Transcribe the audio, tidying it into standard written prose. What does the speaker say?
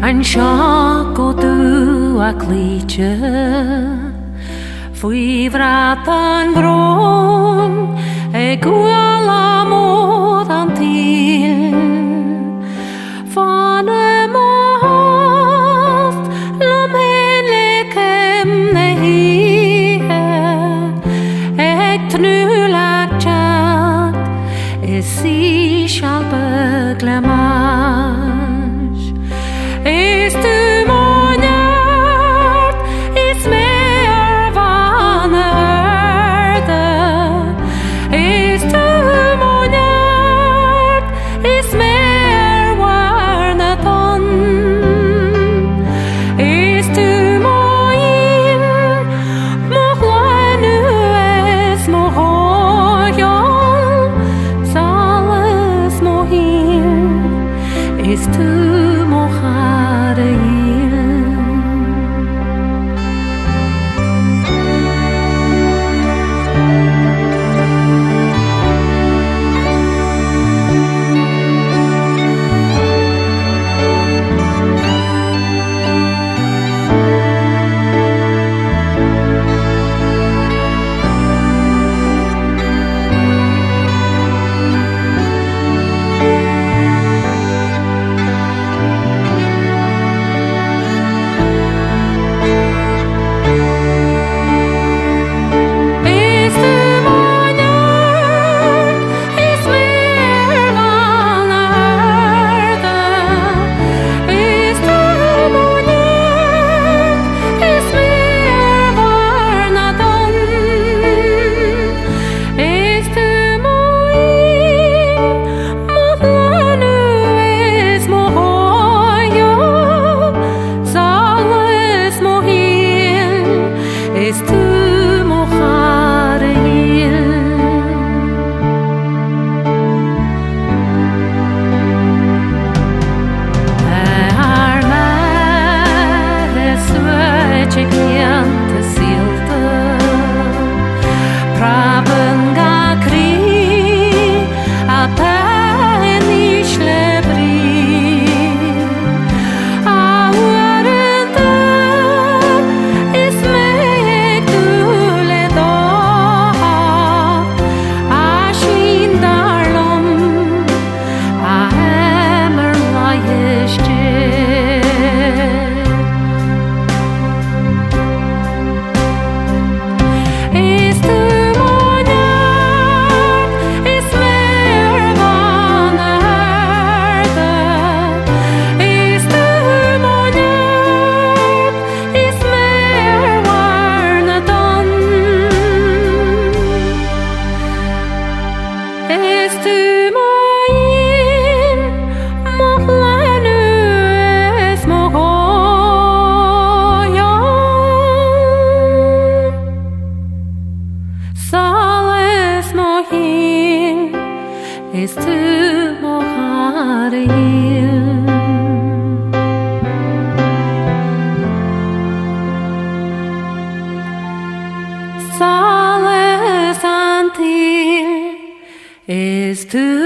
An seo go dú a clíte faoi bhreat an bhrón ag ghuail amód an tíl fan amóst lom hen le cem na híthe ag tnúlach teach is sí sealbag le más. Is tú móneart, is mé ar bhan airde. Is tú móneart, is mé ar warna don. Is tú móin, mo chláinú is mo hóiol, salas mo híl. Is tú mo is tú mo haril. Salas an tíl is tú